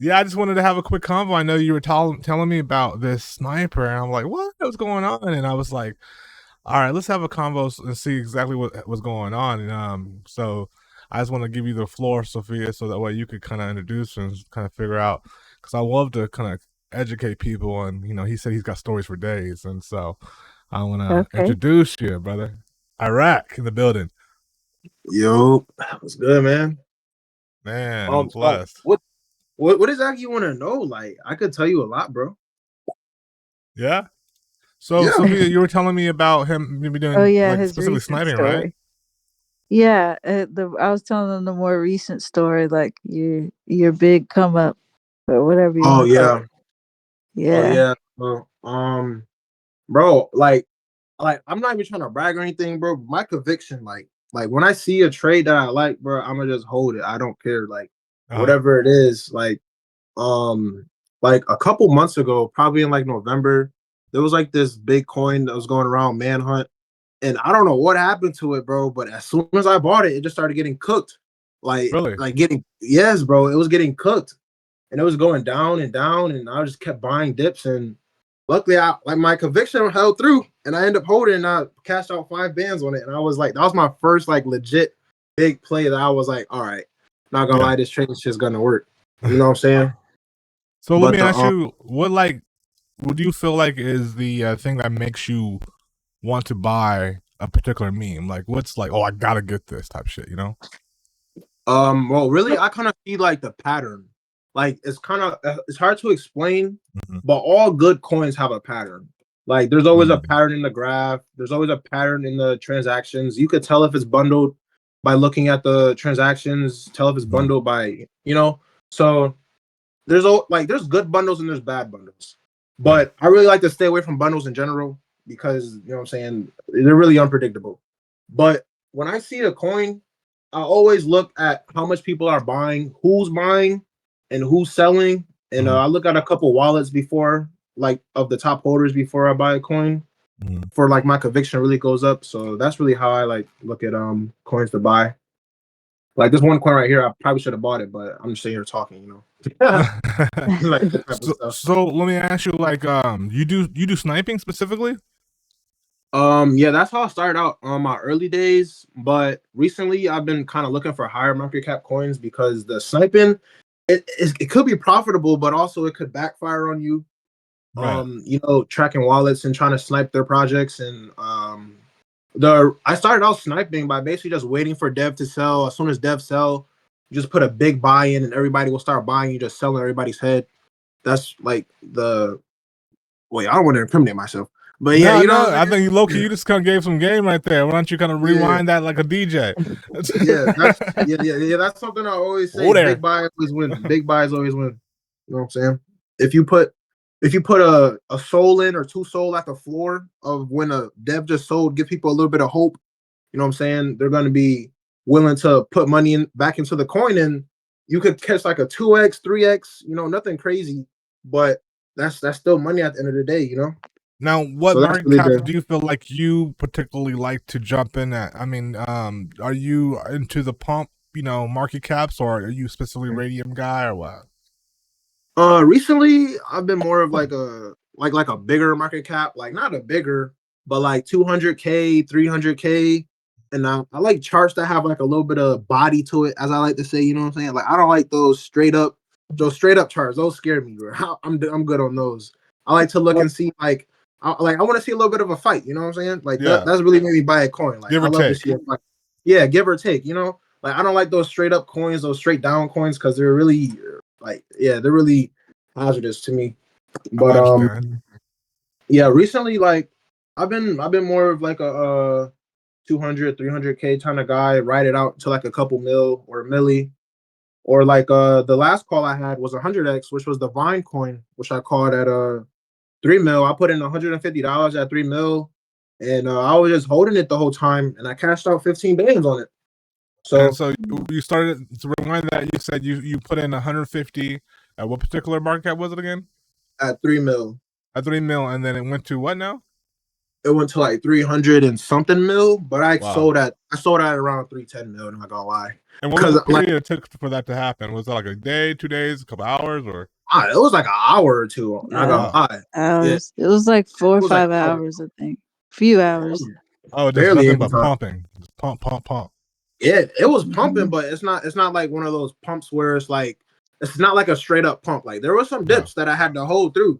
Yeah, I just wanted to have a quick convo. I know you were telling me about this sniper, and I'm like, what's going on? And I was like, all right, let's have a convo and see exactly what was going on. And so I just want to give you the floor, Sophia, so that way you could kind of introduce and kind of figure out, because I love to kind of educate people. And he said he's got stories for days, and so I want to Okay. introduce you, brother. Iraq in the building, Yo, what's good, man? man. I'm So blessed. what exactly you want to know? Like, I could tell you a lot, bro. Yeah. So Yeah. Sophia, you were telling me about him maybe Oh doing yeah, like his specifically recent sniping, right? story. Yeah, I was telling them the more recent story, like your big come up or whatever you Oh want to call yeah. it. Oh Yeah. yeah. Bro, like I'm not even trying to brag or anything, bro. But my conviction, like when I see a trade that I like, bro, I'm gonna just hold it. I don't care, like Uh-huh. whatever it is. Um, like a couple months ago, probably in like November, there was like this big coin that was going around Manhunt. And I don't know what happened to it, bro. But as soon as I bought it, it just started getting cooked. Really? Like getting yes, bro. It was getting cooked, and it was going down and down, and I just kept buying dips. And luckily, I like my conviction held through, and I ended up holding. And I cashed out 5 bands on it, and I was like, that was my first like legit big play that I was like, all right, not gonna Yeah. lie, this trade is just gonna work. You know what I'm saying? So let But me ask you, what do you feel like is the thing that makes you want to buy a particular meme? Like, what's like, oh, I gotta get this type shit, you know? well, really, I kind of see like the pattern. Like it's kind of it's hard to explain, Mm-hmm. but all good coins have a pattern. Like there's always a Mm-hmm. pattern in the graph. There's always a pattern in the transactions. You could tell if it's bundled by looking at the transactions. Tell if it's bundled by So there's good bundles and there's bad bundles. Right. But I really like to stay away from bundles in general because you know what I'm saying, they're really unpredictable. But when I see a coin, I always look at how much people are buying, and who's selling. And Mm-hmm. I look at a couple wallets before, like of the top holders before I buy a coin Mm-hmm. for like my conviction really goes up. So that's really how I like look at coins to buy. Like this one coin right here, I probably should have bought it, but I'm just sitting here talking, like that type of stuff. So let me ask you, like, you do sniping specifically? Yeah, that's how I started out on my early days. But recently, I've been kind of looking for higher market cap coins because the sniping, it could be profitable, but also it could backfire on you. Right. Tracking wallets and trying to snipe their projects. And the I started out sniping by basically just waiting for dev to sell. As soon as dev sell, you just put a big buy in, and everybody will start buying. You just selling everybody's head. That's like the wait. I don't want to incriminate myself, but yeah, No, you know no. what I I'm think you low key, saying. you just kind of gave some game right there. Why don't you kind of Yeah. rewind that like a DJ? Yeah, yeah. That's something I always say. Oh, Big there. buys always win. Big buys always win. You know what I'm saying? If you put a soul in or two soul at the floor of when a dev just sold, give people a little bit of hope. You know what I'm saying? They're going to be willing to put money in back into the coin, and you could catch like a 2x, 3x. Nothing crazy, but that's still money at the end of the day. Now, what So that's market really caps the do you feel like you particularly like to jump in at? I mean, are you into the pump, market caps, or are you specifically radium guy or what? Recently I've been more of like a bigger market cap, like not a bigger, but like 200K, 300K. And I like charts that have like a little bit of body to it, as I like to say. You know what I'm saying? Like I don't like those straight up charts. Those scare me, bro. I'm good on those. I like to look and see I want to see a little bit of a fight. You know what I'm saying? Like Yeah, that's really made me buy a coin. Like give I or love to take. see a fight. Yeah, give or take. Like I don't like those straight up coins, those straight down coins, because they're really they're really hazardous to me. I But understand. yeah, recently like I've been more of like a 200, 300K kind of guy. Ride it out to like a couple mil or a milli. Or like the last call I had was 100x, which was the Vine coin, which I called at 3 mil. I put in $150 at 3 mil, and I was just holding it the whole time, and I cashed out 15 bands on it. And So so you started to rewind that. You said you put in 150 at what particular market cap was it again? at 3 mil, At 3 mil, and then it went to what now? it went to like 300 and something mil, but I Wow. sold at around 310 mil. I'm not gonna lie. And what was the Because period it took for that to happen? Was it like a day, 2 days, a couple hours, or? it was like an hour or two. Not gonna Wow. lie. Yeah, it Hours. It was like 4 or was like 5 hours, I think. Few hours. Oh, just barely nothing any but time. pumping. Just pump, pump, pump. Yeah, it was pumping, but it's not like one of those pumps where it's not like a straight up pump. Like there were some Yeah. dips that I had to hold through,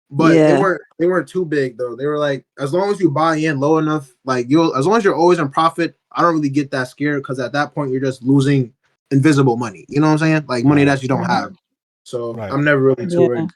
but Yeah. they weren't too big though. They were like, as long as you buy in low enough, like as long as you're always in profit, I don't really get that scared because at that point you're just losing invisible money. You know what I'm saying? Like money Right. that you don't have. So Right. I'm never really too Yeah. worried.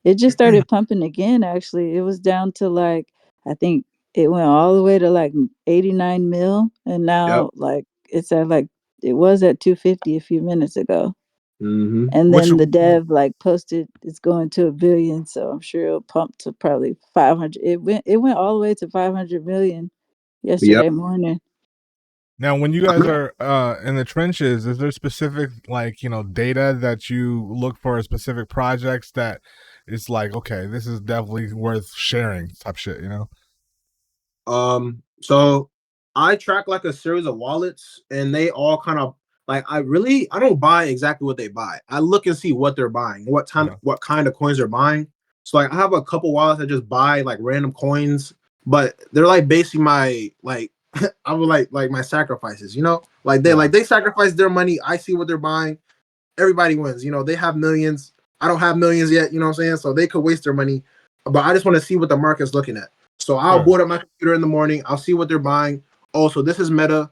It just started pumping again, actually. It was down to like, I think it went all the way to like 89 mil. And Yep. now, like, it's at like, it was at 250 a few minutes ago. Mm-hmm. And Which then the dev like posted it's going to 1 billion. So I'm sure it'll pump to probably 500. It went all the way to 500 million yesterday Yep. morning. now, when you guys are in the trenches, is there specific data that you look for specific projects that it's like, okay, this is definitely worth sharing type shit, you know? So I track like a series of wallets, and they all kind of like I don't buy exactly what they buy. I look and see what they're buying, Yeah. what kind of coins they're buying. So like I have a couple wallets that just buy like random coins, but they're like basically my like I would like my sacrifices, you know? Yeah. They sacrifice their money. I see what they're buying. Everybody wins. You know, they have millions. I don't have millions yet, you know what I'm saying? So they could waste their money. But I just want to see what the market's looking at. So I'll Sure. boot up my computer in the morning. I'll see what they're buying. Oh, so this is Meta.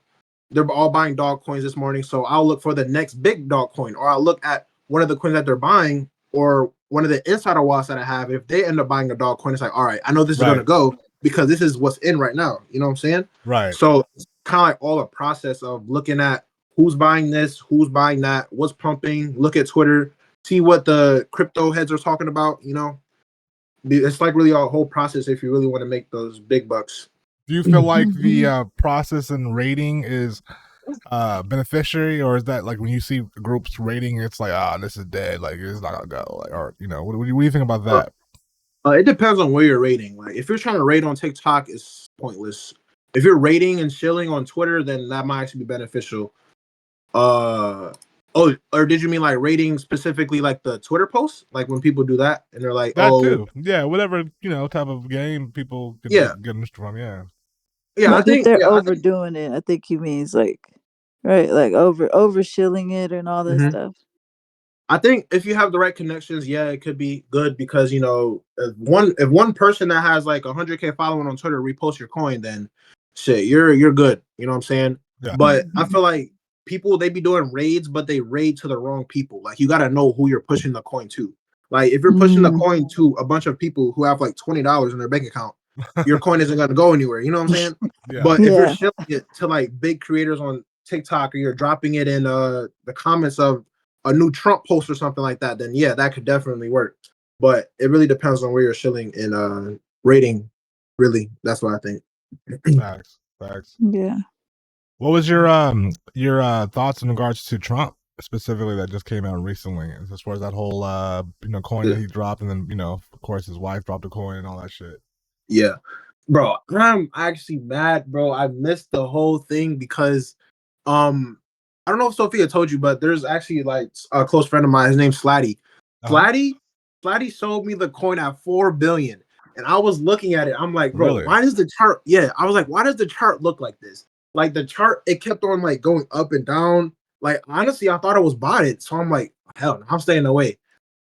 They're all buying dog coins this morning. So I'll look for the next big dog coin, or I'll look at one of the coins that they're buying, or one of the insider wallets that I have. If they end up buying a dog coin, it's like, all right, I know this is Right. gonna go because this is what's in right now. You know what I'm saying? Right. So it's kind of like all a process of looking at who's buying this, who's buying that, what's pumping. Look at Twitter, see what the crypto heads are talking about. You know, it's like really a whole process if you really want to make those big bucks. Do you feel like the process and rating is beneficiary, or is that like when you see groups rating, it's like, this is dead, like it's not gonna go, like, or what do you think about that? It depends on where you're rating. Like if you're trying to rate on TikTok, it's pointless. If you're rating and chilling on Twitter, then that might actually be beneficial. Oh, or did you mean like rating specifically like the Twitter posts? Like when people do that and they're like, That oh, too, yeah, whatever type of game people can yeah, get missed from, yeah. yeah. Like if they're overdoing it, I think he means like, right, like over shilling it and all that stuff. I think if you have the right connections, yeah, it could be good because if one person that has like 100K following on Twitter reposts your coin, then shit, you're good. You know what I'm saying? Yeah. But I feel like people they be doing raids, but they raid to the wrong people. Like you got to know who you're pushing the coin to. Like if you're pushing the coin to a bunch of people who have like $20 in their bank account, your coin isn't gonna go anywhere. You know what I'm saying? Yeah. But if you're shilling it to like big creators on TikTok, or you're dropping it in the comments of a new Trump post or something like that, then yeah, that could definitely work. But it really depends on where you're shilling and rating. Really, that's what I think. Facts. Yeah. What was your thoughts in regards to Trump specifically that just came out recently, as far as that whole coin that he dropped, and then of course his wife dropped a coin and all that shit? Yeah, bro, I'm actually mad, bro. I missed the whole thing because I don't know if Sophia told you, but there's actually like a close friend of mine. His name's Slatty. Slatty sold me the coin at 4 billion, and I was looking at it. I'm like, bro, Really? why does the chart? Yeah, I was like, why does the chart look like this? Like the chart, it kept on like going up and down. Like honestly, I thought it was botted, so I'm like, hell, no, I'm staying away.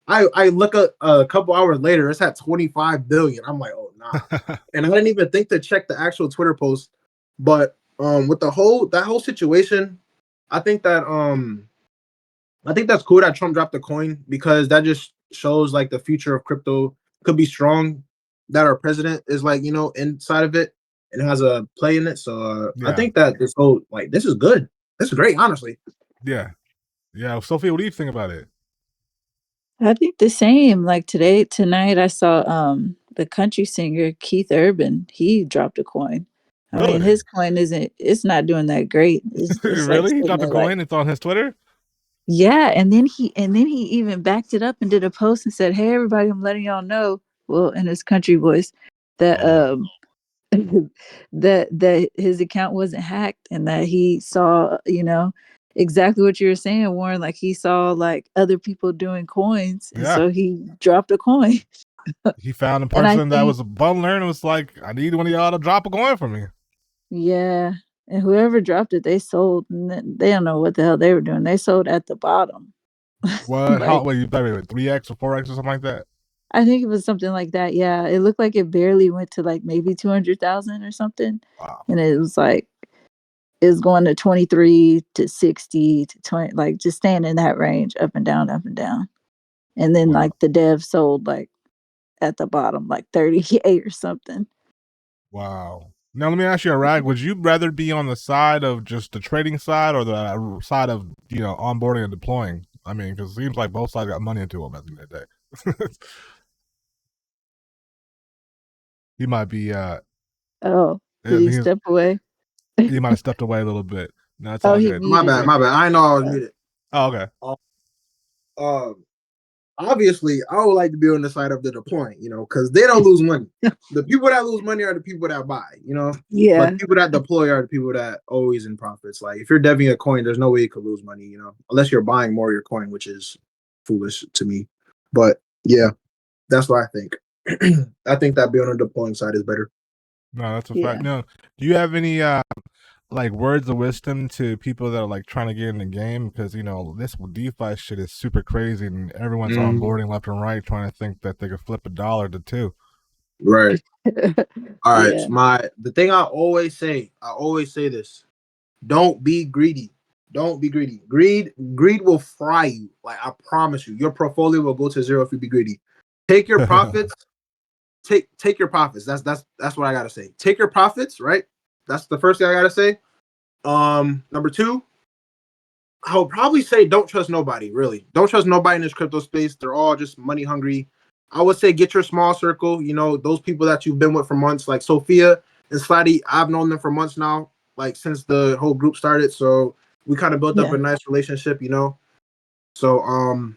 I look at a couple hours later, it's at 25 billion. I'm like, oh nah. And I didn't even think to check the actual Twitter post. But with that whole situation, I think that that's cool that Trump dropped the coin because that just shows like the future of crypto could be strong. That our president is like, inside of it and has a play in it. So I think that this is good. This is great, honestly. Yeah. Sophia, what do you think about it? I think the same. Like tonight I saw the country singer Keith Urban. He dropped a coin. I mean, his coin it's not doing that great. It's like Really? He sitting dropped a there like, coin? It's on his Twitter? yeah, and then he even backed it up and did a post and said, "Hey everybody, I'm letting y'all know," well, in his country voice, that that his account wasn't hacked and that he saw, exactly what you were saying, Warren. Like he saw like other people doing coins, and Yeah. so he dropped a coin. He found a And I person that think, was a bundler and was like, I need one of y'all to drop a coin for me. yeah, and whoever dropped it, they sold, and they don't know what the hell they were doing. They sold at the bottom. What? How? Like Wait, you thought it was 3x or 4x or something like that? I think it was something like that. Yeah, it looked like it barely went to like maybe 200,000 or something, Wow. and it was like is going to 23 to 60 to 20, like just staying in that range, up and down, up and down. And then Wow. like the dev sold like at the bottom, like 38 or something. Wow. Now let me ask you, Rag, would you rather be on the side of just the trading side or the side of, onboarding and deploying? I mean, because it seems like both sides got money into them at the end of the day. He might be, Oh, did he step away? he might have stepped away a little bit. No, it's Oh, all he good. My muted bad, it. my bad. I know I was muted. Oh, okay. Um, Obviously, I would like to be on the side of the deploying, because they don't lose money. The people that lose money are the people that buy, Yeah, but the people that deploy are the people that always in profits. Like if you're deving a coin, there's no way you could lose money, unless you're buying more of your coin, which is foolish to me. But yeah, that's what I think. I think that being on the deploying side is better. No, that's a fact. yeah, No, do you have any like words of wisdom to people that are like trying to get in the game? Because this DeFi shit is super crazy, and everyone's onboarding left and right, trying to think that they could flip $1 to $2. Right. All right. yeah, The thing I always say this: don't be greedy. Don't be greedy. Greed will fry you. Like I promise you, your portfolio will go to zero if you be greedy. Take your profits. Take your profits. That's what I gotta say. Take your profits, right? That's the first thing I gotta say. Number two, I would probably say don't trust nobody. Really, don't trust nobody in this crypto space. They're all just money hungry. I would say get your small circle. Those people that you've been with for months, like Sophia and Slotty. I've known them for months now, like since the whole group started. So we kind of built up yeah, a nice relationship. So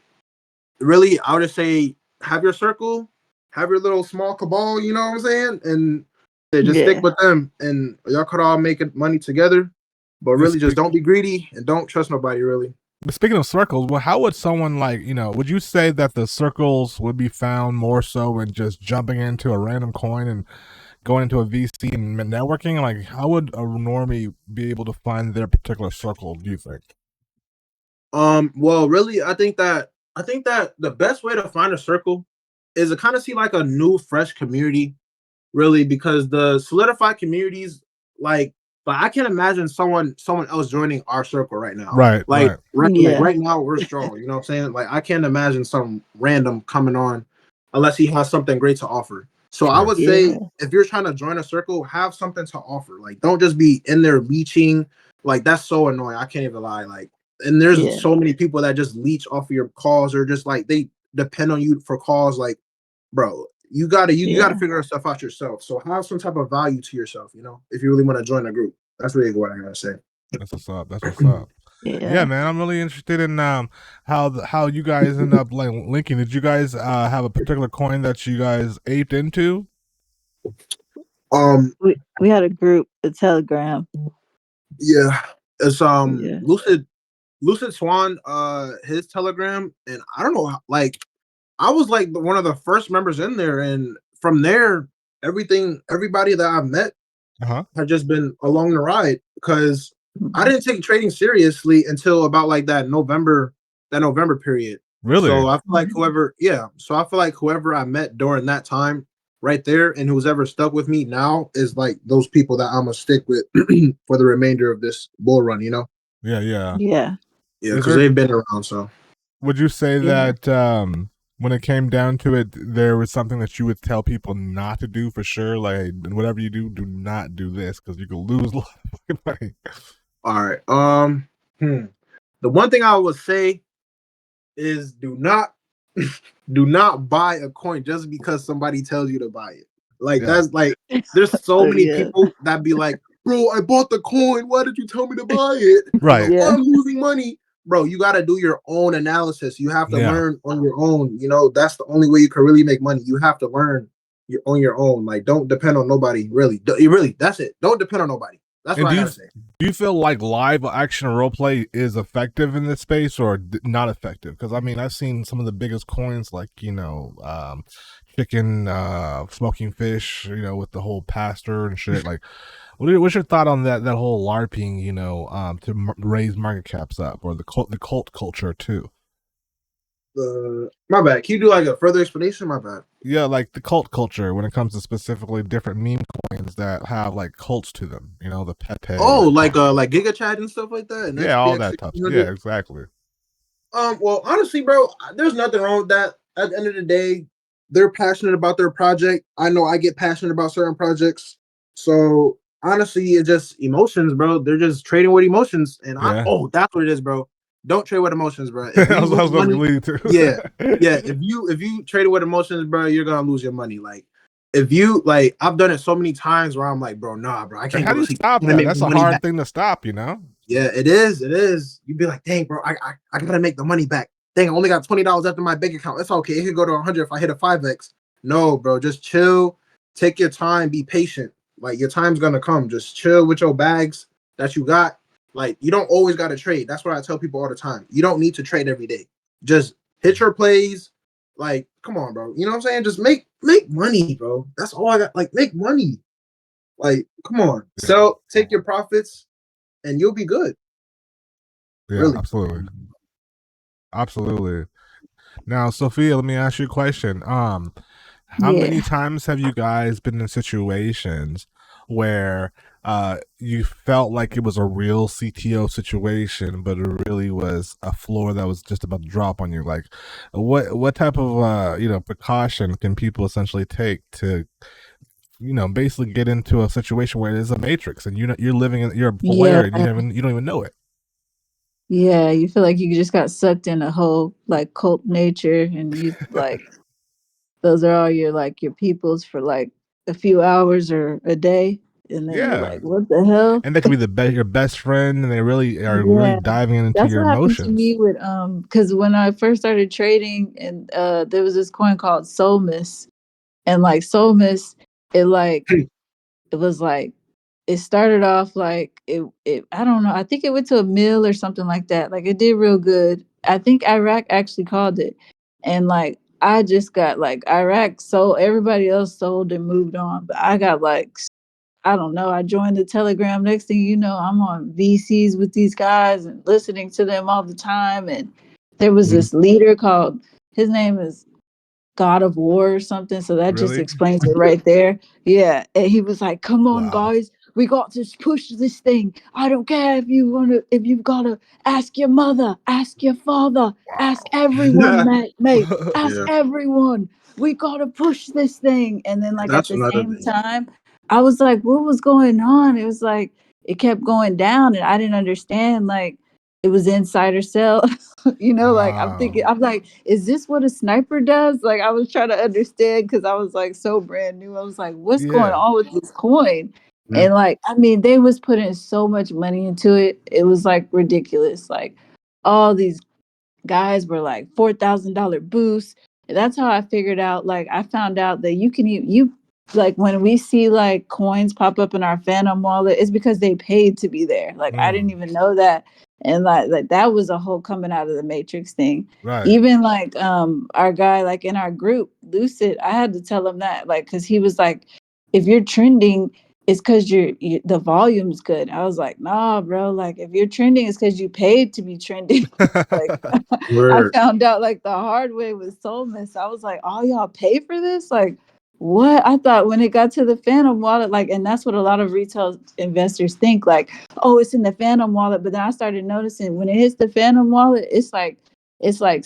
really, I would just say have your circle, have your little small cabal. You know what I'm saying? And just stick yeah, with them, and y'all could all make money together. But Yeah, really, just don't be greedy and don't trust nobody. Really. speaking of circles, well, how would someone would you say that the circles would be found more so in just jumping into a random coin and going into a VC and networking? Like, how would a normie be able to find their particular circle, do you think? Well, really, I think that the best way to find a circle is to kind of see like a new, fresh community, really, because the solidified communities, like, but I can't imagine someone else joining our circle right now. Right, Like, right. yeah, right now we're strong. You know what I'm saying? Like, I can't imagine some random coming on unless he has something great to offer. So I Sure. would say yeah, if you're trying to join a circle, have something to offer. Like, don't just be in there leeching. Like, that's so annoying. I can't even lie. Like, and there's yeah, so many people that just leech off of your calls or just like they depend on you for calls. Like, bro, you gotta yeah, figure stuff out yourself. So have some type of value to yourself, if you really want to join a group. That's really what I gotta say. That's what's up. That's what's up. Yeah, yeah. man, I'm really interested in how you guys end up like linking. Did you guys have a particular coin that you guys aped into? Um, We had a group, a Telegram. yeah, it's Yeah, Lucid Swan, his Telegram, and I don't know, like I was like one of the first members in there, and from there, everybody that I've met Uh huh. have just been along the ride because I mhm, didn't take trading seriously until about like that November period. Really? So I feel like mhm. whoever I met during that time right there and who's ever stuck with me now is like those people that I'm gonna stick with for the remainder of this bull run. Yeah, yeah. Yeah, Yeah, Is because there? they've been around. So Would you say yeah. that when it came down to it, there was something that you would tell people not to do for sure? Like, whatever you do, do not do this because you could lose a lot of fucking money. all right. The one thing I would say is do not buy a coin just because somebody tells you to buy it. Like Yeah. that's like there's so Oh, many yeah, people that be like, bro, I bought the coin. Why did you tell me to buy it? Right. yeah, I'm losing money. Bro, you gotta do your own analysis. You have to Yeah. learn on your own. That's the only way you can really make money. You have to learn on your own. Like, don't depend on nobody. Really, you really. That's it. Don't depend on nobody. That's And what I gotta say. do you feel like live action role play is effective in this space or not effective? Because I mean, I've seen some of the biggest coins, like chicken, smoking fish, with the whole pastor and shit. Like, what's your thought on that whole LARPing, to raise market caps up, or the cult culture too? My bad. Can you do like a further explanation? My bad. Yeah, like the cult culture when it comes to specifically different meme coins that have like cults to them. The Pepe. Oh, like Giga Chat and stuff like that, and Yeah, all XPX that stuff. Yeah, 1600. exactly. Well, honestly, bro, there's nothing wrong with that. At the end of the day, they're passionate about their project. I know I get passionate about certain projects. So honestly, it's just emotions, bro. They're just trading with emotions. And Yeah. that's what it is, bro. Don't trade with emotions, bro. If I you was lose going to money, lead to. yeah. If you trade with emotions, bro, you're gonna lose your money. Like if you like, I've done it so many times where I'm like, bro, nah, bro, I can't How go do to you sleep. stop I'm gonna that? make That's my a money hard back. thing to stop, Yeah, it is. It is. You'd be like, dang, bro, I gotta make the money back. Dang, I only got $20 after my bank account. It's okay. It could go to 100 if I hit a 5x. No, bro, just chill. Take your time. Be patient. Like your time's gonna come. Just chill with your bags that you got. Like you don't always gotta trade. That's what I tell people all the time. You don't need to trade every day. Just hit your plays. Like, come on, bro. You know what I'm saying? Just make money, bro. That's all I got. Like, make money. Like, come on. Sell, take your profits, and you'll be good. Yeah, Really. absolutely. Absolutely. Now, Sophia, let me ask you a question. How many Yeah. times have you guys been in situations where you felt like it was a real CTO situation, but it really was a floor that was just about to drop on you? Like, what type of precaution can people essentially take to basically get into a situation where there's a matrix and you're living in, you're a Yeah. player and you don't even know it? Yeah. You feel like you just got sucked in a whole like cult nature and you like those are all your peoples for like a few hours or a day. And then you're Yeah. like, what the hell? And they could be your best friend, and they really are really Yeah. diving into That's your what happened to emotions. me with because when I first started trading and there was this coin called Solmus. And like Solmus, it like it was like it started off like it I don't know. I think it went to a mill or something like that. Like it did real good. I think Iraq actually called it. And like I just got like Iraq sold, everybody else sold and moved on. But I got like I don't know. I joined the Telegram. Next thing you know, I'm on VCs with these guys and listening to them all the time. And there was this leader called his name is God of War or something. So that just Really? explains it right there. Yeah. And he was like, come on, Wow. guys, we got to push this thing. I don't care if you've got to ask your mother, ask your father, ask everyone, mate, ask Yeah, everyone. We got to push this thing. And then, like, at that's the another same thing. time, I was like, what was going on? It was like, it kept going down and I didn't understand. Like, it was insider sell. Like I'm Wow. thinking, I'm like, is this what a sniper does? Like I was trying to understand because I was like so brand new. I was like, what's going Yeah. on with this coin? Mhm. And like, I mean, they was putting so much money into it. It was like ridiculous. Like all these guys were like $4,000 boosts. And that's how I figured out. Like I found out that you can you like when we see like coins pop up in our Phantom wallet, it's because they paid to be there. Like I didn't Mm, even know that, and like that was a whole coming out of the Matrix thing. right. Even like our guy like in our group Lucid, I had to tell him that like because he was like, if you're trending it's because the volume's good. I was like, nah, bro. Like, if you're trending, it's because you paid to be trending. Like, I Word. found out like the hard way with Soulmist. I was like, oh, y'all pay for this? Like, what? I thought when it got to the Phantom wallet, like, and that's what a lot of retail investors think, like, oh, it's in the Phantom wallet. But then I started noticing when it hits the Phantom wallet, it's like like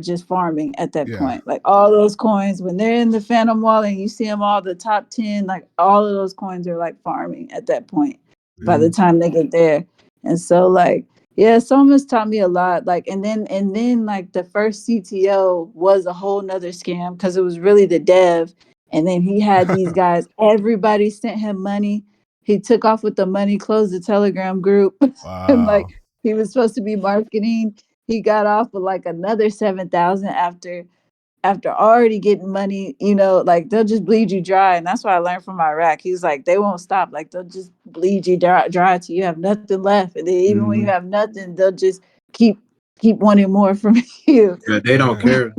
just farming at that Yeah. point. Like all those coins, when they're in the Phantom wallet and you see them all the top 10, like all of those coins are like farming at that point by the Mhm. time they get there. And so like yeah, Somas taught me a lot. Like, and then like the first CTO was a whole nother scam because it was really the dev. And then he had these guys, everybody sent him money. He took off with the money, closed the Telegram group, and like Wow. he was supposed to be marketing. He got off with like another 7,000 after. after already getting money, like they'll just bleed you dry. And that's what I learned from Iraq. He's like, they won't stop. Like they'll just bleed you dry till you have nothing left. And then even when you have nothing, they'll just keep wanting more from you. Yeah, they don't care.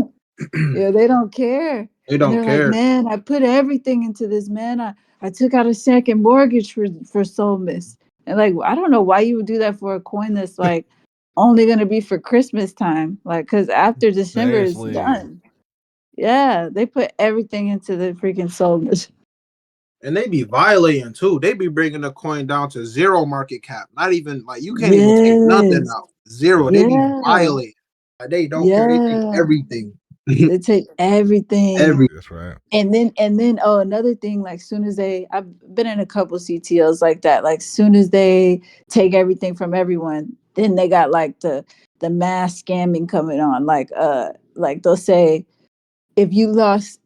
Yeah, they don't care. They And don't they're like, care. man, I put everything into this, man. I took out a second mortgage for Soul Miss. And like, I don't know why you would do that for a coin that's like only gonna be for Christmas time. Like, cause after December is Seriously. done. Yeah, they put everything into the freaking Soul Miss. And they be violating too. They be bringing the coin down to zero market cap. Not even like you can't even take nothing Yes. out. Zero. They be Yeah. violating. Like, they don't care. They take Yeah. everything. They take everything. Every. That's right. And then another thing, like soon as I've been in a couple CTOs like that, like soon as they take everything from everyone, then they got like the mass scamming coming on. Like they'll say, if you lost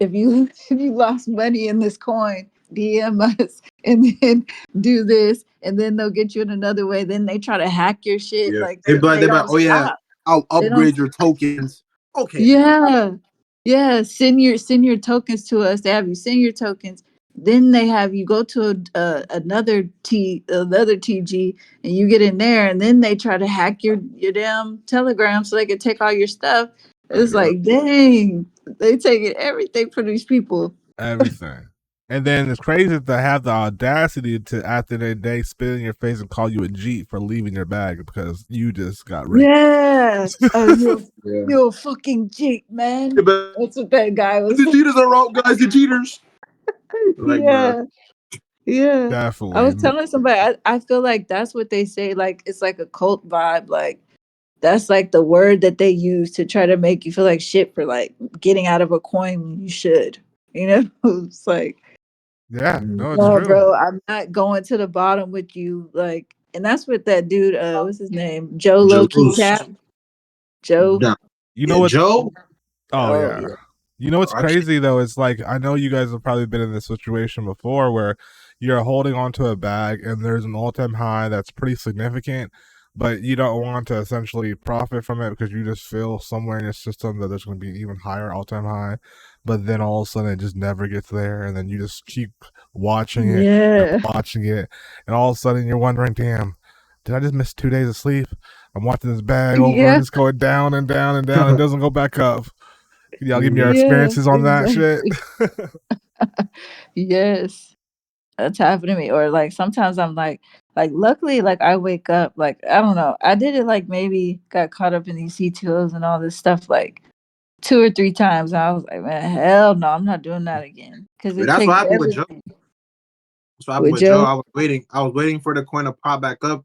money in this coin, DM us and then do this, and then they'll get you in another way. Then they try to hack your shit. Yeah. Like They be like, they don't oh yeah, stop. I'll They don't. upgrade your tokens. Okay, man. Yeah. Yeah. Send your tokens to us. They have you send your tokens. Then they have you go to another TG, and you get in there, and then they try to hack your damn Telegram so they can take all your stuff. It's Yeah. like, dang, they taking everything from these people. Everything. And then it's crazy to have the audacity to, after the day, spit in your face and call you a Jeep for leaving your bag because you just got raped. Yeah. Oh, Yeah. you're a fucking Jeep, man. But That's what that guy was. the cheaters are out, guys. The cheaters. Like, bro. Yeah. Yeah. I was Definitely. telling somebody, I feel like that's what they say. Like, it's like a cult vibe. Like, that's like the word that they use to try to make you feel like shit for like getting out of a coin when you should. It's like, Yeah, no, it's no, true. bro, I'm not going to the bottom with you. Like, and that's what that dude, what's his name? Joe Loki Jalous. Cap. Joe. Nah. You know Yeah, what? Joe. Oh, Oh, yeah. yeah. You know what's I cheat. crazy though? It's like I know you guys have probably been in this situation before where you're holding onto a bag and there's an all-time high that's pretty significant, but you don't want to essentially profit from it because you just feel somewhere in your system that there's going to be an even higher all-time high, but then all of a sudden it just never gets there, and then you just keep watching it and Yeah. watching it, and all of a sudden you're wondering, damn, did I just miss 2 days of sleep? I'm watching this bag over and Yeah. it's going down and down and down and doesn't go back up. Can y'all give me your Yeah. experiences on that shit? Exactly. Yes. That's happened to me. Or like sometimes I'm like luckily like I wake up like I don't know. I did it like maybe got caught up in these CTOs and all this stuff like 2 or 3 times. And I was like, man, hell no, I'm not doing that again. Cause But it that's what takes happened with Joe. everything. That's what happened With with Joe. Joe. I was waiting. I was waiting for the coin to pop back up.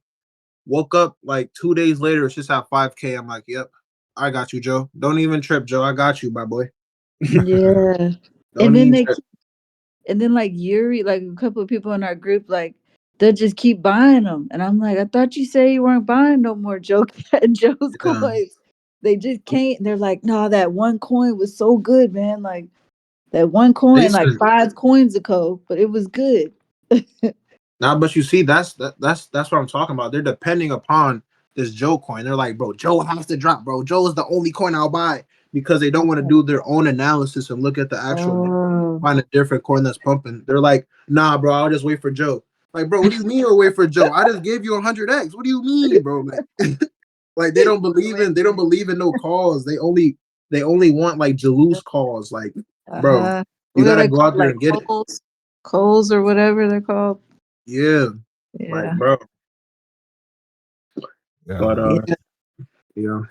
Woke up like 2 days later. It's just at 5K. I'm like, yep, I got you, Joe. Don't even trip, Joe. I got you, my boy. Yeah. And Don't then even they trip. and then like Yuri, like a couple of people in our group, like they'll just keep buying them. And I'm like, I thought you said you weren't buying no more Joe's Yeah. coins. They just can't. They're like, no, that one coin was so good, man. Like that one coin, like Listen, 5 coins ago, but it was good. now, but you see, that's what I'm talking about. They're depending upon this Joe coin. They're like, bro, Joe has to drop, bro. Joe is the only coin I'll buy because they don't want to do their own analysis and look at the actual market, Oh, find a different coin that's pumping. They're like, nah, bro, I'll just wait for Joe. Like, bro, what do you mean you'll wait for Joe? I just gave you 100x. What do you mean, bro? Like, like they don't believe in no calls. They only want like Jalous calls. Like, bro, you what are gotta they go called? out there Like and get it. coals or whatever they're called. Yeah, like, Yeah, bro. Yeah. But yeah. yeah,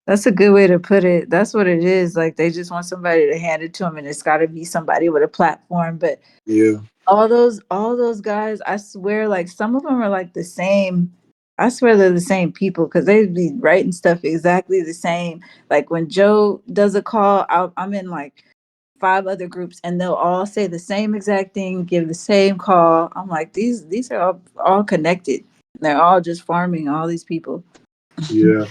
That's a good way to put it. That's what it is. Like they just want somebody to hand it to them, and it's got to be somebody with a platform. But yeah, all those guys, I swear, like some of them are like the same. I swear they're the same people because they be writing stuff exactly the same. Like when Joe does a call, I'm in like 5 other groups, and they'll all say the same exact thing, give the same call. I'm like, these are all connected. They're all just farming all these people. yeah.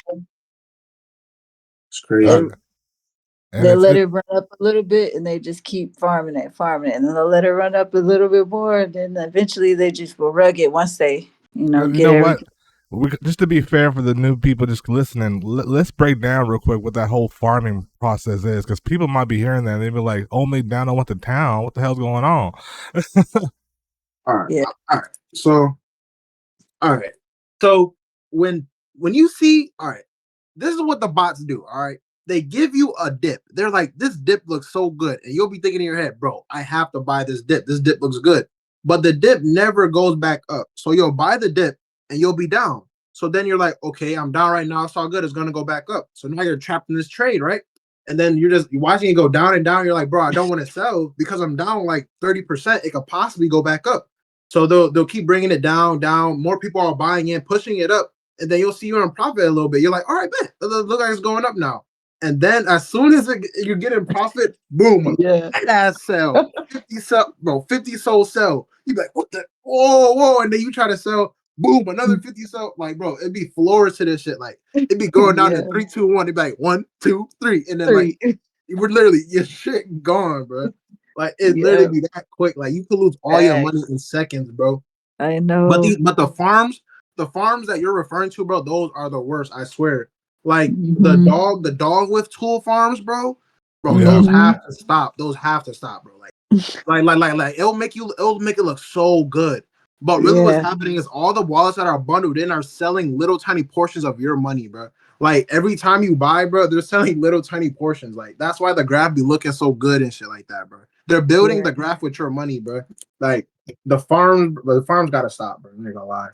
It's Uh, crazy. and They it's let it. it run up a little bit, and they just keep farming it, and then they'll let it run up a little bit more, and then eventually they just will rug it once they, You get know what? everything. just to be fair for the new people just listening, let's break down real quick what that whole farming process is, because people might be hearing that and they be like, "Oh, McDonald went to town. What the hell's going on?" All right, Yeah. all right. So, all right. So when you see, all right, this is what the bots do. All right, they give you a dip. They're like, this dip looks so good, and you'll be thinking in your head, bro, I have to buy this dip. This dip looks good, but the dip never goes back up. So you'll buy the dip, and you'll be down. So then you're like, okay, I'm down right now. It's all good. It's gonna go back up. So now you're trapped in this trade, right? And then you're watching it go down and down. You're like, bro, I don't want to sell because I'm down like 30%. It could possibly go back up. So they'll keep bringing it down, down. More people are buying in, pushing it up, and then you'll see you're on profit a little bit. You're like, all right, bet, look like it's going up now. And then as soon as you get in profit, boom, Yeah. last sell, 50 sell, bro, 50 sold sell. You be like, what the? Whoa, whoa, and then you try to sell, boom, another 50 sell. Like, bro, it'd be floors to this shit. Like, it'd be going down to 3, 2, 1. It'd be like 1, 2, 3, and then like we're literally your shit gone, bro. Like it literally be that quick. Like you could lose all your money in seconds, bro. I know. But the farms that you're referring to, bro, those are the worst. I swear. Like the dog with tool farms, bro. Those have to stop. Those have to stop, bro. Like it'll make it look so good. But really, what's happening is all the wallets that are bundled in are selling little tiny portions of your money, bro. Like every time you buy, bro, they're selling little tiny portions. Like that's why the graph be looking so good and shit like that, bro. They're building the graph with your money, bro. Like the farms gotta stop, bro. I'm not gonna lie.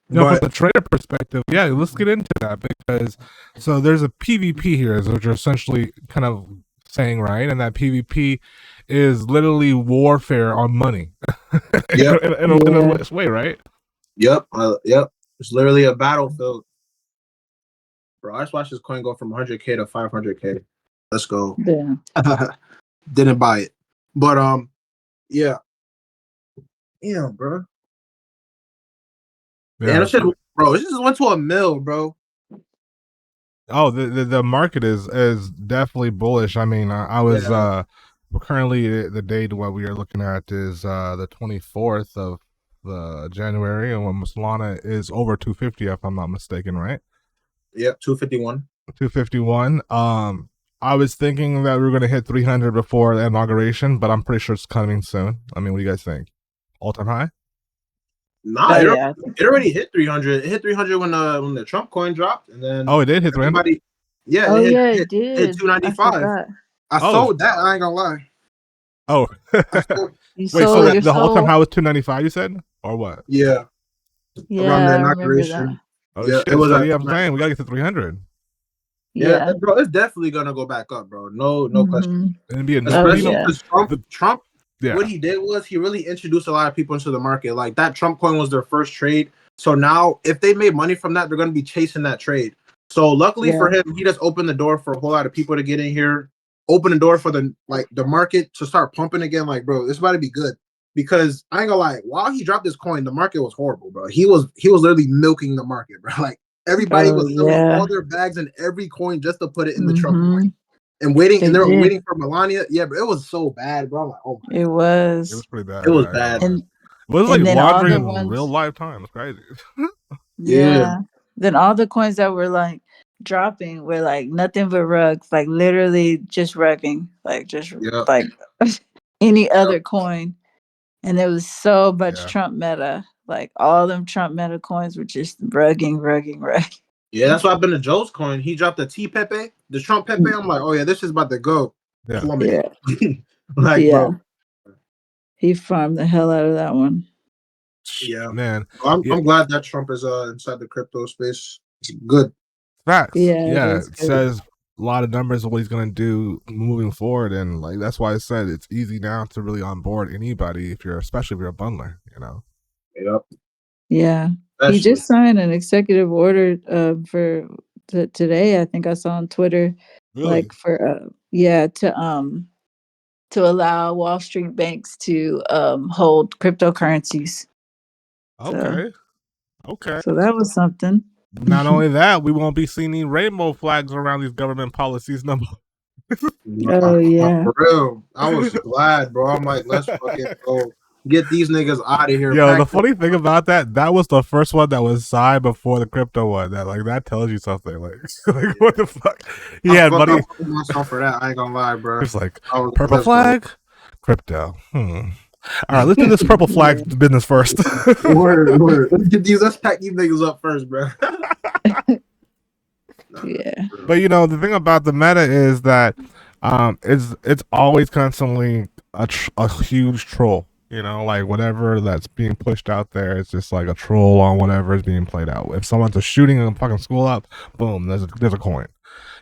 No, from the trader perspective, yeah, let's get into that, because so there's a PvP here, which are essentially kind of saying, right, and that PvP is literally warfare on money. Yep. in a way, right? Yep. Yep. It's literally a battlefield. Bro, I just watched this coin go from 100K to 500K. Let's go. Yeah. Didn't buy it. But yeah. Damn, bro. Yeah, shit, bro, it just went to a mill, bro. Oh, the market is definitely bullish. I mean, I was currently the date what we are looking at is the 24th of January, and when Solana is over 250, if I'm not mistaken, right? Yep, 251. 251. I was thinking that we were going to hit 300 before the inauguration, but I'm pretty sure it's coming soon. I mean, what do you guys think? All-time high? Nah, it already hit 300. It hit 300 when the Trump coin dropped, and then it did hit 300. Yeah, it did. Hit 295. I sold that. I ain't gonna lie. Oh, wait, so the all-time high was 295. You said, or what? Yeah, around the inauguration. Oh yeah, shit! It was. I'm saying we gotta get to 300. Yeah, bro, it's definitely gonna go back up, bro. No question. It'd be Trump. Yeah. What he did was he really introduced a lot of people into the market. Like that Trump coin was their first trade. So now if they made money from that, they're going to be chasing that trade. So luckily for him, he just opened the door for a whole lot of people to get in here, open the door for the market to start pumping again. Like, bro, this about to be good. Because I ain't gonna lie, while he dropped this coin, the market was horrible, bro. He was literally milking the market, bro. Like everybody was selling all their bags and every coin just to put it in the Trump coin. And they were waiting for Melania. Yeah, but it was so bad, bro. I'm like, oh my God. It was pretty bad. It was bad. It was like laundering in real lifetime. It's crazy. Yeah. Then all the coins that were like dropping were like nothing but rugs, like literally just rugging, like just like any other coin. And there was so much Trump meta. Like all them Trump meta coins were just rugging. Yeah, that's what happened to Joe's coin. He dropped the T Pepe, the Trump Pepe. I'm like, oh yeah, this is about to go. Yeah. Bro. He farmed the hell out of that one. Yeah, man. I'm glad that Trump is inside the crypto space. It's good. Facts. Yeah. It says a lot of numbers of what he's gonna do moving forward, and like that's why I said it's easy now to really onboard anybody especially if you're a bundler, you know. Yep. Yeah. He just signed an executive order for today. I think I saw on Twitter, like for to allow Wall Street banks to hold cryptocurrencies. Okay. So that was something. Not only that, we won't be seeing any rainbow flags around these government policies no more. Oh yeah. For real. I was glad, bro. I'm like, let's fucking go. Get these niggas out of here. Yo, the Pack funny thing about that was the first one that was signed before the crypto one. That tells you something. Like what the fuck? He had I money. fucked myself for that. I ain't gonna lie, bro. It's like purple Let's go. flag, crypto. All right, let's do this purple flag business first. Word. Let's pack these niggas up first, bro. Yeah. But you know, the thing about the meta is that it's always constantly a huge troll. You know, like whatever that's being pushed out there, it's just like a troll on whatever is being played out. If someone's a shooting a fucking school up, boom, there's a coin.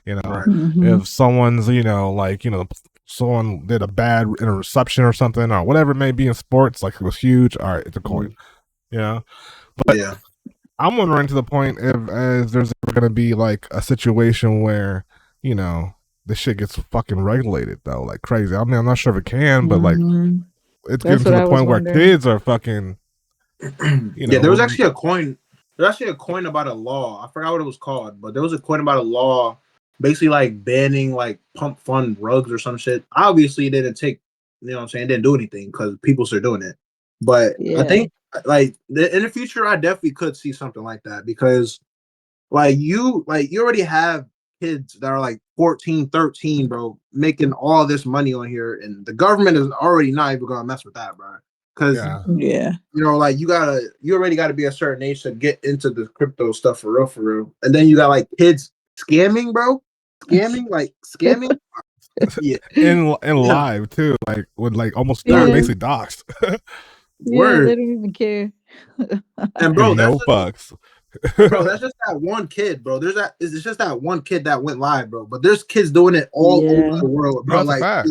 You know, Right. Mhm. if someone's someone did a bad interception or something or whatever it may be in sports, like it was huge. All right, it's a coin. You know, but Yeah. I'm wondering to the point if as there's ever going to be like a situation where you know this shit gets fucking regulated though, like crazy. I mean, I'm not sure if it can, but like Mhm. it's That's getting to what the I was point where wondering. kids are fucking, Yeah, there was actually a coin. There's actually a coin about a law. I forgot what it was called, but there was a coin about a law, basically like banning like pump fund rugs or some shit. Obviously, it didn't take, you know what I'm saying, it didn't do anything because people are doing it. But I Yeah. think like in the future, I definitely could see something like that because you already have kids that are like 14, 13, bro, making all this money on here, and the government is already not even gonna mess with that, bro. Because yeah. Yeah. you know, like you already gotta be a certain age to get into the crypto stuff for real. And then you got like kids scamming, bro. Scamming. Yeah. in Yeah. live too, like with like almost Yeah. basically doxed. Yeah, Word. they don't even care. And Give bro, no fucks. that's just that one kid, bro. It's just that one kid that went live, bro. But there's kids doing it all over Yeah. the world, No, bro. it's a Like fact.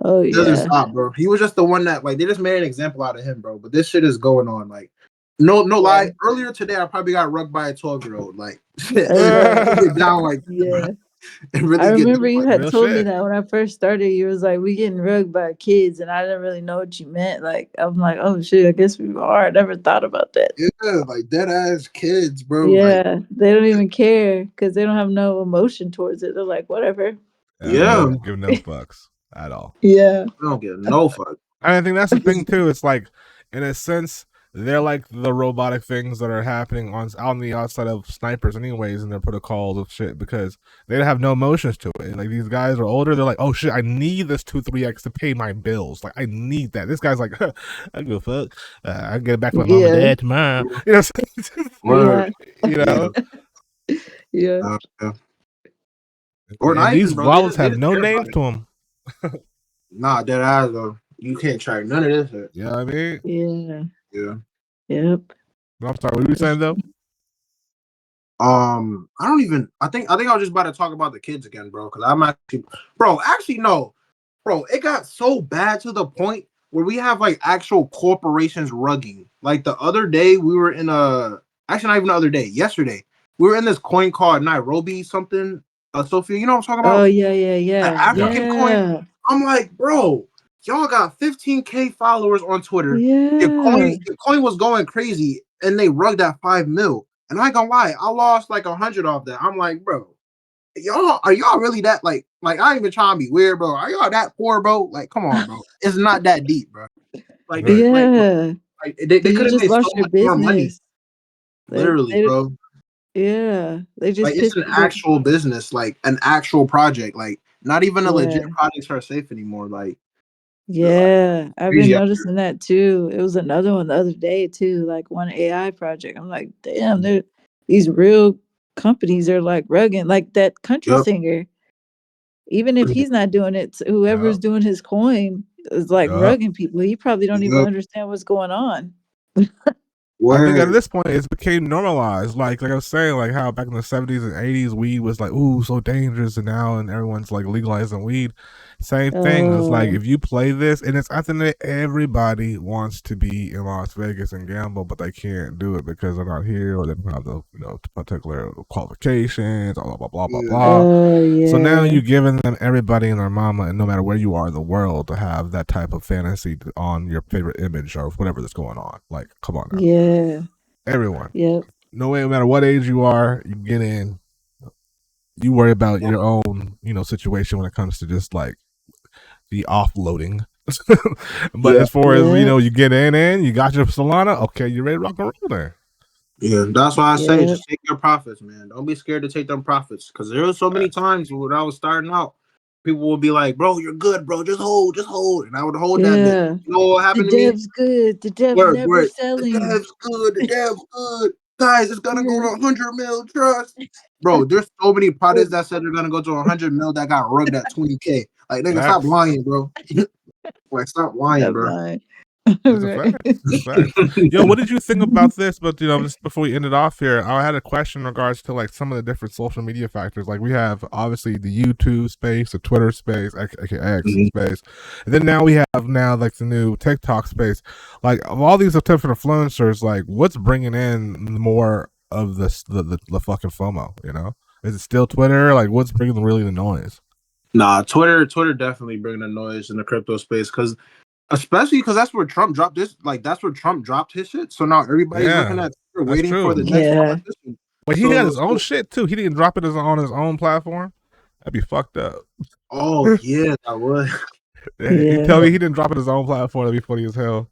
Oh it doesn't yeah. stop, bro. He was just the one that like they just made an example out of him, bro. But this shit is going on. Like, no lie. Yeah. Earlier today, I probably got rugged by a 12-year-old. Like, Uh, get down like that, bro. yeah. And I really get down remember you like had Real told me shit. that when I first started. You was like, "We getting rugged by kids," and I didn't really know what you meant. Like, I'm like, "Oh shit, I guess we are." I never thought about that. yeah, like dead ass kids, bro. Like, Yeah, they don't even care because they don't have no emotion towards it. They're like, whatever. Yeah, they yeah, don't give no fucks at all. Yeah. I don't give no fuck. And I think that's the thing too. It's like, in a sense, they're like the robotic things that are happening on the outside of snipers, anyways, in their protocols of shit because they have no emotions to it. Like these guys are older, they're like, oh shit, I need this 2-3x to pay my bills. Like I need that. This guy's like, I give a fuck. I can get it back to my mom and Yeah. dad tomorrow. You know, Word. you know. Yeah. Yeah. Or And not these even, bro. They wallets just, they have just no care about names it. to them. Nah, dead ass though. You can't track none of this shit. You know what I mean? Yeah. Yeah. Yep. I'm sorry, what were you saying though? I don't even. I think I was just about to talk about the kids again, bro. Because I'm actually, bro. Actually, no, bro. It got so bad to the point where we have like actual corporations rugging. Like the other day, we were in a. Actually, not even the other day. Yesterday, we were in this coin called Nairobi something. Sophia, you know what I'm talking Oh about? yeah, yeah, The yeah. African coin. Yeah. I'm like, bro, y'all got 15K followers on Twitter. Yeah. Your coin was going crazy, and they rugged at 5 mil. And I ain't gonna lie, I lost like 100 off that. I'm like, bro, y'all really that like I ain't even trying to be weird, bro. Are y'all that poor, bro? Like, come on, bro. It's not that deep, bro. Like Right. Yeah. they Because could you have just made so lost your much more money, business. literally, They bro. yeah. They Like just it's pissed an people. actual business, like an actual project, like not even a legit Yeah. project are safe anymore. Like, Yeah. I've been crazy out here. noticing that too. It was another one the other day too, like one AI project. I'm like, damn, they're these real companies are like rugging like that country Yep. singer. Even if he's not doing it, whoever's Yep. doing his coin is like Yep. rugging people. He probably don't even Yep. understand what's going on. I think at Word. this point it's became normalized. Like I was saying, like how back in the 70s and 80s weed was like, ooh, so dangerous, and now and everyone's like legalizing weed. Same thing. It's like Oh, if you play this, and it's I think that everybody wants to be in Las Vegas and gamble, but they can't do it because they're not here or they don't have the particular qualifications, blah blah blah blah Yeah. blah. So now yeah. you're giving them everybody and their mama, and no matter where you are in the world, to have that type of fantasy on your favorite image or whatever that's going on. Like, come on now, Yeah. everyone. Yep. No matter what age you are, you get in. You worry about your own, situation when it comes to just like the offloading. But Yeah, as far as Yeah. you get in, you got your Solana. Okay, you're ready to rock and roll there. yeah. That's why I say Yeah. just take your profits, man. Don't be scared to take them profits. Because there were so many times when I was starting out, people would be like, "Bro, you're good, bro. Just hold, just hold," and I would hold that bit. Yeah. You know what The happened to me? dev's good. The dev's Word, never word. The selling. dev's good. The dev's good. Guys, it's gonna go Yeah. to 100 mil trust. Bro, there's so many products that said they're gonna go to 100 mil that got rugged at 20K. Like, nigga, stop Facts. lying, bro. Like, stop lying, Stop bro. lying. It's a Right. fact. It's a fact. Yo, what did you think about this? But just before we end it off here, I had a question in regards to like some of the different social media factors. Like we have obviously the YouTube space, the Twitter space, aka X Mhm. space, and then now we have like the new TikTok space. Like of all these different influencers, like what's bringing in more of this the fucking FOMO? Is it still Twitter? Like what's bringing really the noise? Nah, Twitter definitely bringing the noise in the crypto space because especially because that's where Trump dropped this. Like that's where Trump dropped his shit. So now everybody's looking Yeah, at Twitter, that's waiting for the true. next Yeah. politician. But he got So, his own so shit too. He didn't drop it on his own platform. That'd be fucked up. oh yeah, that would. He Yeah. tell me he didn't drop it on his own platform. That'd be funny as hell.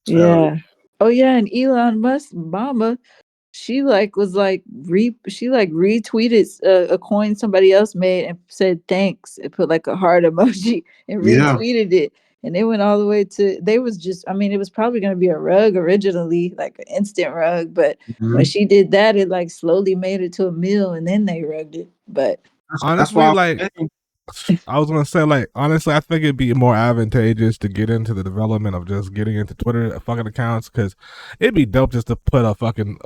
Hell Yeah. Oh yeah, and Elon Musk mama, she like was like she like retweeted a coin somebody else made and said thanks and put like a heart emoji and yeah. retweeted it. And they went all the way to they was just I mean it was probably gonna be a rug originally, like an instant rug, but when Mhm. she did that it like slowly made it to a meal and then they rugged it. But That's why Honestly, I was like saying, I was gonna say, like honestly, I think it'd be more advantageous to get into the development of just getting into Twitter fucking accounts because it'd be dope just to put a fucking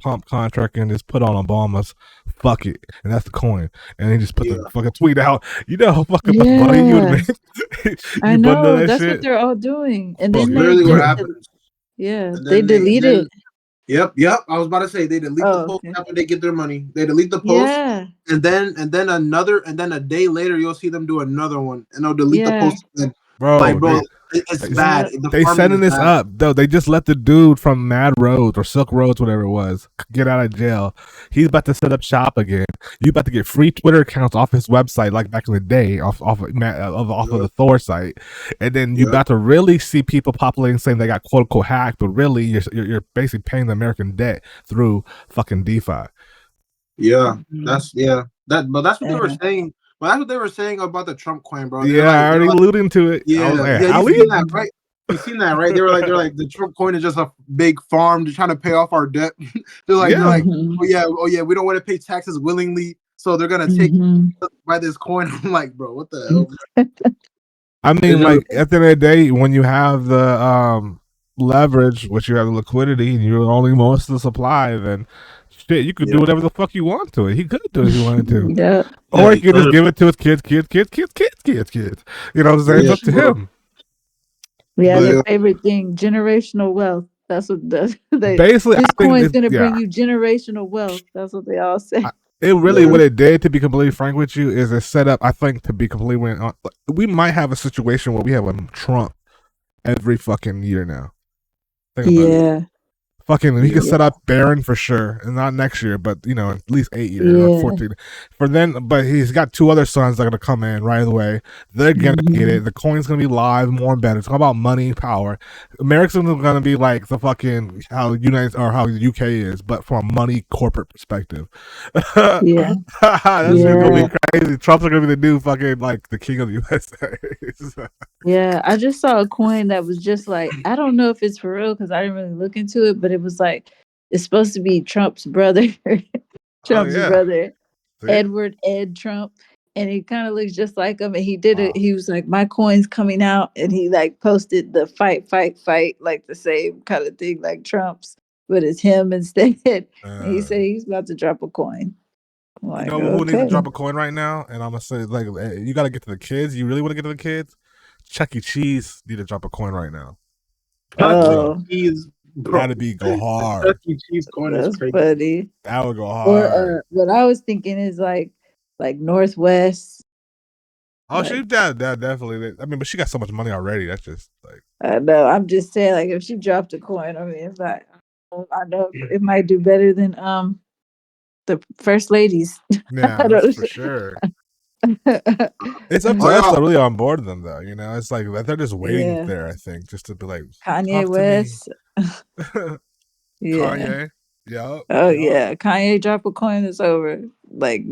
pump contract and just put on Obama's "fuck it" and that's the coin, and he just put the yeah, fucking tweet out. You know how fucking much money you would yeah, make. I You bundle know that that's what shit. they're all doing. And that's Fuck then they literally what it. happens. yeah, And they then deleted. yep. I was about to say they delete the Oh, post okay. after they get their money. They delete the post, Yeah, and then a day later you'll see them do another one, and they'll delete the yeah, post again. Like, Bro. bro, They it's they bad. yeah, The they farming sending is this bad. up though. They just let the dude from Mad Roads or Silk Roads, whatever it was, get out of jail. He's about to set up shop again. You about to get free Twitter accounts off his website, like back in the day, off of Yep, the Thor site, and then you yep, about to really see people populating saying they got quote unquote hacked, but really you're basically paying the American debt through fucking DeFi. yeah. mhm, That's yeah. But that's what they were yeah, saying. Well, that's what they were saying about the Trump coin, bro. Yeah, I They're already like, alluding to it. I was yeah, like, yeah. You Hallie. seen that, right? You seen that, right? They're like the Trump coin is just a big farm. They're trying to pay off our debt. They're Yeah, like, mhm, oh yeah, we don't want to pay taxes willingly, so they're gonna take mhm. by this coin. I'm like, bro, what the hell? I It's mean, just like at the end of the day, when you have the leverage, which you have the liquidity, and you're only most of the supply, then shit, you could do yeah, whatever the fuck you want to it. He could do it if he wanted to, Yeah, yeah, or he he could just could, give it to his kids. You know what I'm saying? It's yeah, up to bro. him. yeah. But Their yeah, favorite thing, generational wealth. That's what they. Basically, I This think coin's gonna yeah, bring you generational wealth. That's what they all I, say. it really yeah, what it did. To be completely frank with you, is it set up. I think to be completely honest, we might have a situation where we have a Trump every fucking year now. Think about it. Yeah, Fucking, he could yeah, set up Barron for sure, and not next year, but at least 8 years or yeah. 14. For then, but he's got two other sons that are gonna come in right away. They're gonna get Mhm. it. The coin's gonna be live, more and better. It's all about money, power. America's gonna be like the fucking how United or how the UK is, but from a money corporate perspective. That's Yeah, just gonna be yeah, crazy. Trump's gonna be the new fucking like the king of the USA. yeah. I just saw a coin that was just like I don't know if it's for real because I didn't really look into it, but it was like it's supposed to be Trump's brother, Oh Trump's yeah, brother, see, Edward Ed Trump. And he kind of looks just like him. And he did it. wow. He was like, my coin's coming out. And he like posted the fight, fight, fight, like the same kind of thing like Trump's, but it's him instead. And he Uh, said he's about to drop a coin. I'm You like, know who needs to okay. drop a coin right now? And I'm gonna say like, you got to get to the kids. You really want to get to the kids? Chuck E. Cheese need to drop a coin right now. Chuck For E. real, Oh, Cheese, bro. that'd be go The Chuck hard. E. Cheese coin is that's crazy. funny. That would go Or hard. what I was thinking is like Northwest. Oh, Like she that definitely. I mean, but she got so much money already. That's just like I know. I'm just saying, like if she dropped a coin, I mean, it's like I know it might do better than the first ladies. yeah, I that's don't. for sure. It's up to Oh, us yeah. to really onboard them, though. You know, it's like they're just waiting Yeah. there. I think just to be like, Kanye talk to me. West. Yeah. Kanye. Yup. Oh Yup. yeah. Kanye drop a coin, it's over. Like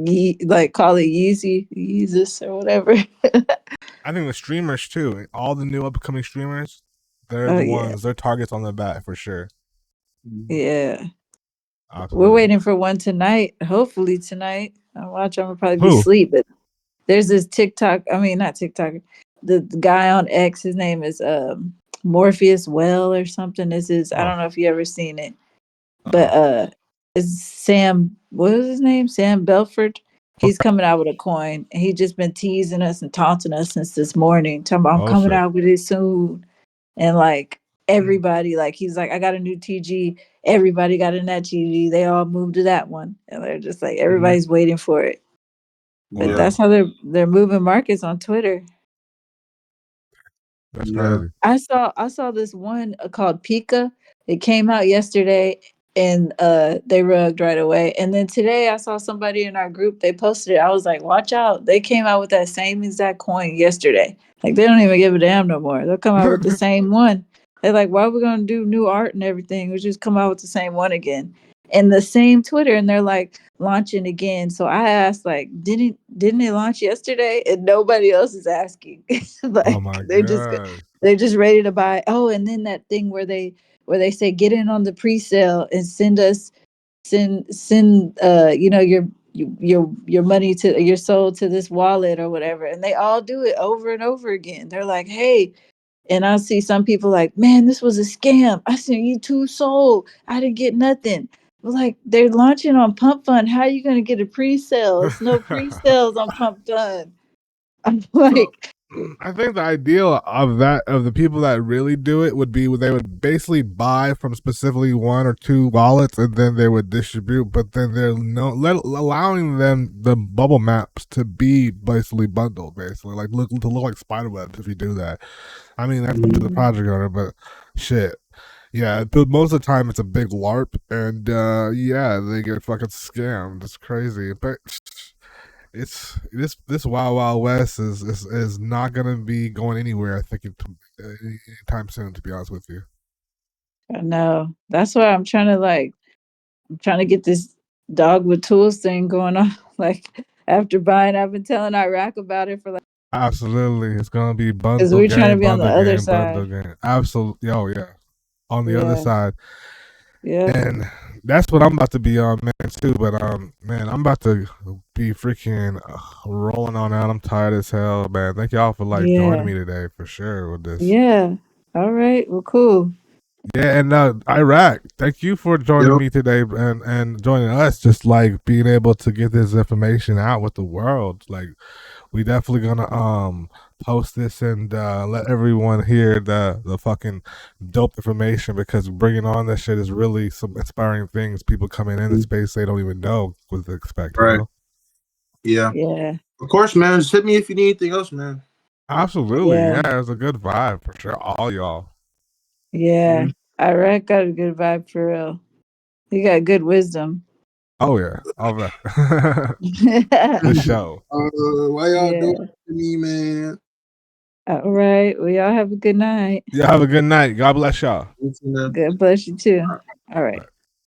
call it Yeezus or whatever. I think the streamers too. All the new upcoming streamers, they're Oh the yeah. ones. They're targets on their back for sure. Yeah. We're Absolutely. waiting for one tonight. Hopefully tonight. I'm gonna probably be Who? asleep, but there's this TikTok. I mean, not TikTok. The guy on X. His name is Morpheus Well or something. This is I Oh. don't know if you ever seen it, but Uh-uh. it's Sam. What was his name? Sam Belford. He's coming out with a coin, and he just been teasing us and taunting us since this morning. Talking about I'm Oh coming shit. out with it soon, and like everybody, like he's like I got a new TG. Everybody got in that TG. They all moved to that one, and they're just like everybody's waiting for it. But Word. that's how they're moving markets on Twitter. That's Yeah. crazy. I saw this one called Pika. It came out yesterday and they rugged right away. And then today I saw somebody in our group, they posted it. I was like, watch out. They came out with that same exact coin yesterday. Like they don't even give a damn no more. They'll come out with the same one. They're like, why are we gonna do new art and everything? We just come out with the same one again. And the same Twitter, and they're like launching again. So I asked, like, didn't it launch yesterday? And nobody else is asking. Oh Like my god. they're just ready to buy. Oh, and then that thing where they say get in on the pre-sale and send you know your money to your soul to this wallet or whatever. And they all do it over and over again. They're like, hey, and I see some people like, man, this was a scam. I sent you 2 soul. I didn't get nothing. Like they're launching on Pump Fund. How are you gonna get a pre-sale? It's no pre-sales on Pump Fund. I'm So like, I think the ideal of the people that really do it would be they would basically buy from specifically one or two wallets and then they would distribute, but then they're allowing them the bubble maps to be basically bundled, basically like look like spider webs if you do that. I mean that's up to the project owner, but shit. Yeah, but most of the time it's a big LARP, and yeah, they get fucking scammed. It's crazy, but it's this Wild Wild West is not gonna be going anywhere. I think anytime soon. To be honest with you, I know. That's why I'm trying to get this dog with tools thing going on. Like after buying, I've been telling Iraq about it for like absolutely, it's gonna be because bundle we're trying to game, be on the bundle other game, bundle side. game. Absolutely, oh yeah, on the other Yeah. side, Yeah. and that's what I'm about to be on, man, too. But man, I'm about to be freaking rolling on out. I'm tired as hell, man. Thank y'all for like joining Yeah. me today for sure with this. Yeah. All right. Well, cool. Yeah, and Iraq, thank you for joining Yep. me today and joining us. Just like being able to get this information out with the world. Like we definitely gonna post this and let everyone hear the fucking dope information because bringing on this shit is really some inspiring things. People coming in the space they don't even know what to expect. You Right. know. Yeah. Yeah. Of course, man. Just hit me if you need anything else, man. Absolutely, Yeah. yeah, it was a good vibe for sure. All y'all. Yeah. Mhm. Iraq got a good vibe for real. He got good wisdom. Oh yeah, all right. Yeah. For sure. Why y'all doing it to me, man? All right. Well, y'all have a good night. Yeah, have a good night. God bless y'all. Listen, God bless you too. All right. Bye.